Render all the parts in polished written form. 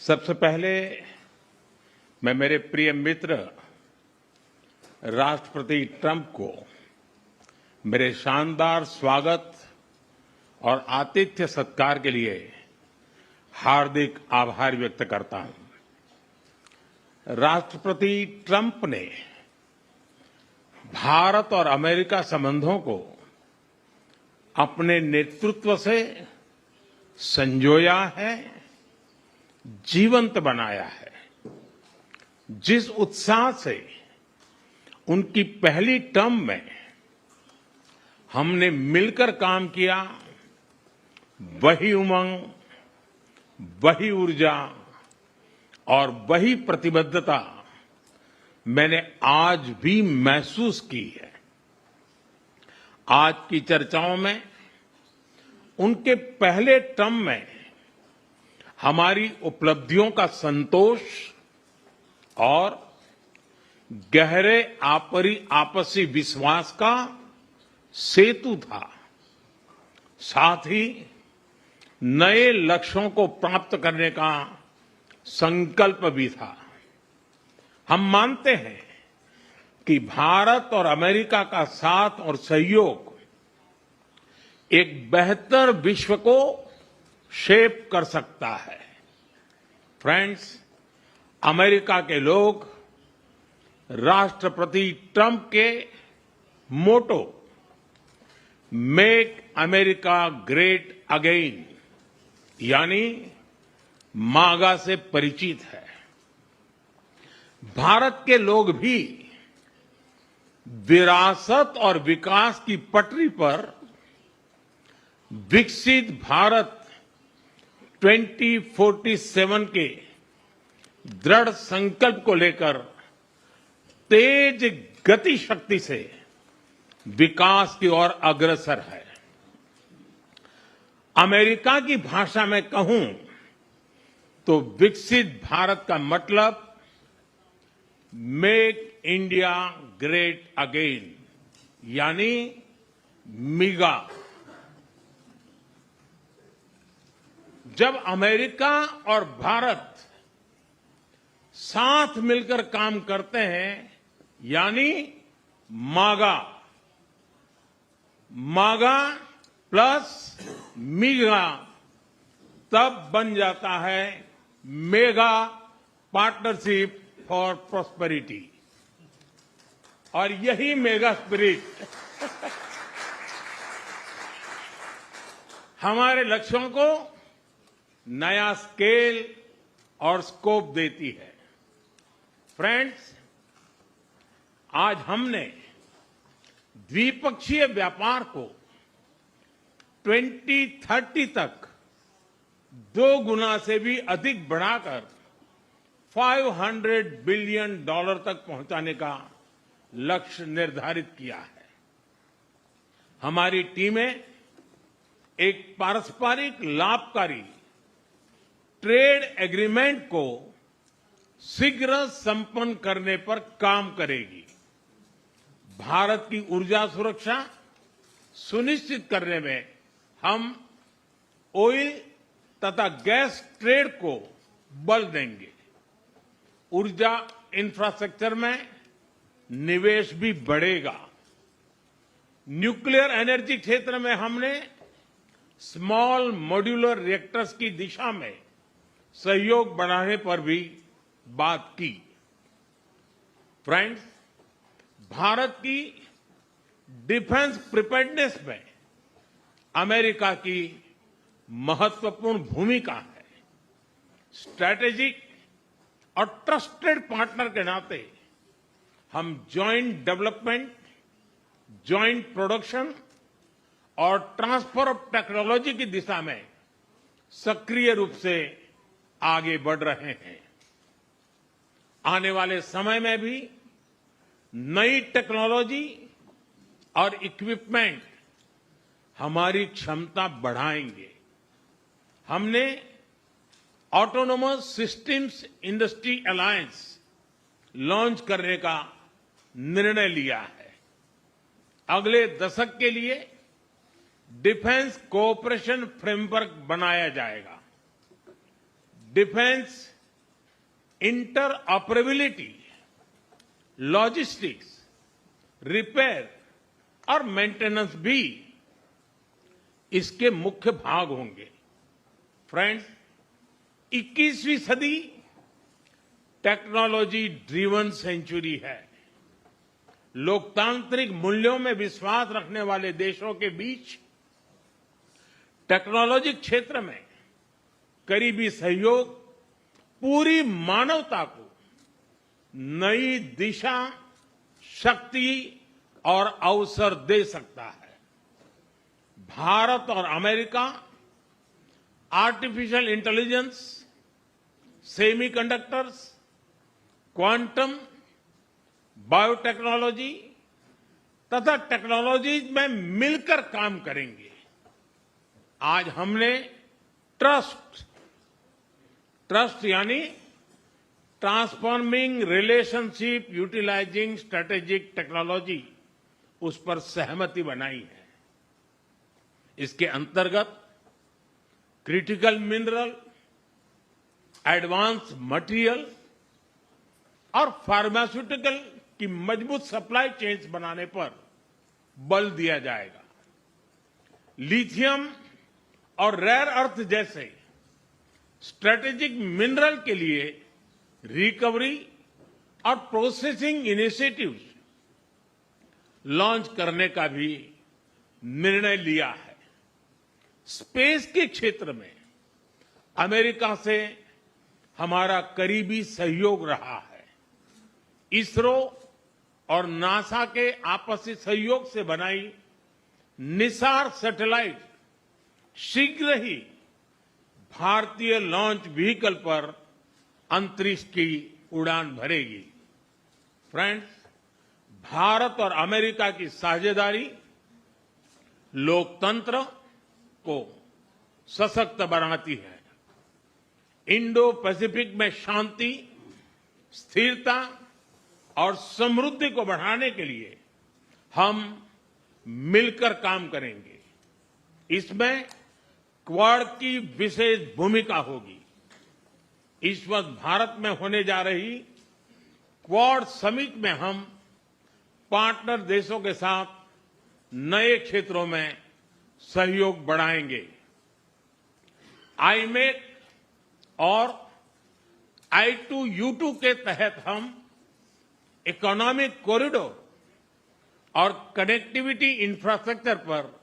सबसे पहले मैं मेरे प्रिय मित्र राष्ट्रपति ट्रंप को मेरे शानदार स्वागत और आतिथ्य सत्कार के लिए हार्दिक आभार व्यक्त करता हूं। राष्ट्रपति ट्रंप ने भारत और अमेरिका संबंधों को अपने नेतृत्व से संजोया है, जीवंत बनाया है। जिस उत्साह से उनकी पहली टर्म में हमने मिलकर काम किया, वही उमंग, वही ऊर्जा और वही प्रतिबद्धता मैंने आज भी महसूस की है। आज की चर्चाओं में उनके पहले टर्म में हमारी उपलब्धियों का संतोष और गहरे आपसी विश्वास का सेतु था। साथ ही नए लक्ष्यों को प्राप्त करने का संकल्प भी था। हम मानते हैं कि भारत और अमेरिका का साथ और सहयोग एक बेहतर विश्व को शेप कर सकता है। फ्रेंड्स, अमेरिका के लोग राष्ट्रपति ट्रंप के मोटो मेक अमेरिका ग्रेट अगेन यानी मागा से परिचित है। भारत के लोग भी विरासत और विकास की पटरी पर विकसित भारत 2047 के दृढ़ संकल्प को लेकर तेज गति शक्ति से विकास की ओर अग्रसर है। अमेरिका की भाषा में कहूं तो विकसित भारत का मतलब मेक इंडिया ग्रेट अगेन यानी मिगा। जब अमेरिका और भारत साथ मिलकर काम करते हैं यानी मागा, मागा प्लस मिगा, तब बन जाता है मेगा पार्टनरशिप फॉर प्रॉस्पेरिटी। और यही मेगा स्पिरिट हमारे लक्ष्यों को नया स्केल और स्कोप देती है। फ्रेंड्स, आज हमने द्विपक्षीय व्यापार को 2030 तक 2 गुना से भी अधिक बढ़ाकर $500 बिलियन तक पहुंचाने का लक्ष्य निर्धारित किया है। हमारी टीमें एक पारस्परिक लाभकारी ट्रेड एग्रीमेंट को शीघ्र संपन्न करने पर काम करेगी। भारत की ऊर्जा सुरक्षा सुनिश्चित करने में हम ऑयल तथा गैस ट्रेड को बल देंगे। ऊर्जा इंफ्रास्ट्रक्चर में निवेश भी बढ़ेगा। न्यूक्लियर एनर्जी क्षेत्र में हमने स्मॉल मॉड्यूलर रिएक्टर्स की दिशा में सहयोग बढ़ाने पर भी बात की। फ्रेंड्स, भारत की डिफेंस प्रिपेयर्डनेस में अमेरिका की महत्वपूर्ण भूमिका है। स्ट्रैटेजिक और ट्रस्टेड पार्टनर के नाते हम जॉइंट डेवलपमेंट, जॉइंट प्रोडक्शन और ट्रांसफर ऑफ टेक्नोलॉजी की दिशा में सक्रिय रूप से आगे बढ़ रहे हैं। आने वाले समय में भी नई टेक्नोलॉजी और इक्विपमेंट हमारी क्षमता बढ़ाएंगे। हमने autonomous systems industry alliance launch करने का निर्णय लिया है। अगले दशक के लिए डिफेंस कोऑपरेशन फ्रेमवर्क बनाया जाएगा। डिफेंस इंटरऑपरेबिलिटी, लॉजिस्टिक्स, रिपेयर और मेंटेनेंस भी इसके मुख्य भाग होंगे। फ्रेंड्स, 21वीं सदी टेक्नोलॉजी ड्रिवन सेंचुरी है। लोकतांत्रिक मूल्यों में विश्वास रखने वाले देशों के बीच टेक्नोलॉजी क्षेत्र में करीबी सहयोग पूरी मानवता को नई दिशा, शक्ति और अवसर दे सकता है। भारत और America artificial intelligence, semiconductors, quantum, biotechnology तथा टेक्नोलॉजीज में मिलकर काम करेंगे। आज हमने ट्रस्ट यानी transforming relationship utilising strategic technology, उस पर सहमति बनाई है। इसके अंतर्गत क्रिटिकल मिनरल, एडवांस मटेरियल और फार्मास्यूटिकल की मजबूत सप्लाई चेन्स बनाने पर बल दिया जाएगा। लिथियम और रेयर अर्थ जैसे स्ट्रेटेजिक मिनरल के लिए रिकवरी और प्रोसेसिंग इनिशिएटिव्स लॉन्च करने का भी निर्णय लिया है। स्पेस के क्षेत्र में अमेरिका से हमारा करीबी सहयोग रहा है। इसरो और नासा के आपसी सहयोग से बनाई निसार सैटेलाइट शीघ्र ही भारतीय लॉन्च व्हीकल पर अंतरिक्ष की उड़ान भरेगी। फ्रेंड्स, भारत और अमेरिका की साझेदारी लोकतंत्र को सशक्त बनाती है। इंडो पैसिफिक में शांति, स्थिरता और समृद्धि को बढ़ाने के लिए हम मिलकर काम करेंगे। इसमें क्वाड की विशेष भूमिका होगी। इस वर्ष भारत में होने जा रही क्वाड समिट में हम पार्टनर देशों के साथ नए क्षेत्रों में सहयोग बढ़ाएंगे। आईमेक और I2U2 के तहत हम इकोनॉमिक कॉरिडोर और कनेक्टिविटी इंफ्रास्ट्रक्चर पर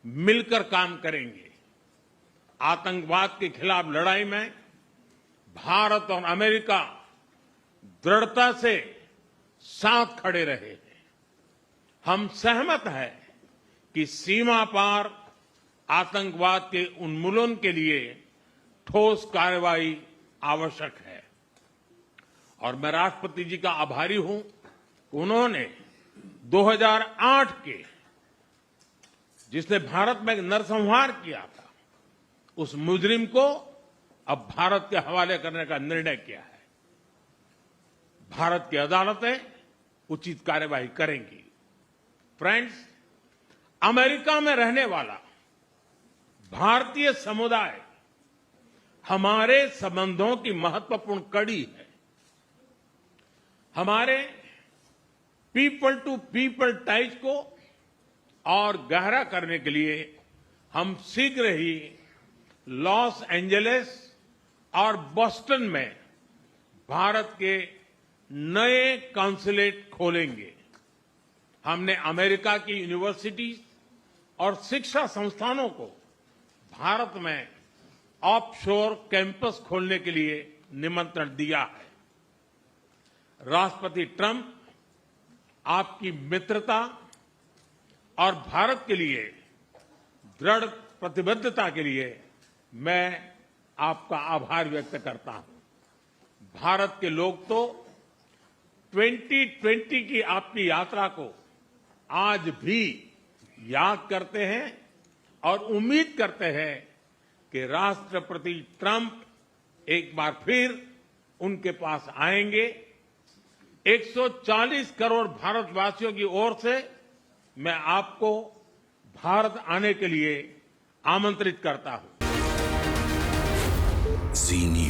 मिलकर काम करेंगे। आतंकवाद के खिलाफ लड़ाई में भारत और अमेरिका दृढ़ता से साथ खड़े रहे हैं। हम सहमत हैं कि सीमा पार आतंकवाद के उन्मूलन के लिए ठोस कार्रवाई आवश्यक है और मैं राष्ट्रपति जी का आभारी हूं। उन्होंने 2008 के जिसने भारत में नरसंहार किया था, उस मुजरिम को अब भारत के हवाले करने का निर्णय किया है। भारत की अदालतें उचित कार्यवाही करेंगी। फ्रेंड्स, अमेरिका में रहने वाला भारतीय समुदाय हमारे संबंधों की महत्वपूर्ण कड़ी है। हमारे पीपल टू पीपल टाइज को और गहरा करने के लिए हम शीघ्र ही लॉस एंजलिस और बोस्टन में भारत के नए कॉन्सुलेट खोलेंगे। हमने अमेरिका की यूनिवर्सिटीज और शिक्षा संस्थानों को भारत में ऑफशोर कैंपस खोलने के लिए निमंत्रण दिया है। राष्ट्रपति ट्रंप आपकी मित्रता और भारत के लिए दृढ़ प्रतिबद्धता के लिए मैं आपका आभार व्यक्त करता हूं। भारत के लोग तो 2020 की आपकी यात्रा को आज भी याद करते हैं और उम्मीद करते हैं कि राष्ट्रपति ट्रंप एक बार फिर उनके पास आएंगे। 140 करोड़ भारतवासियों की ओर से मैं आपको भारत आने के लिए आमंत्रित करता हूं। जी न्यूज।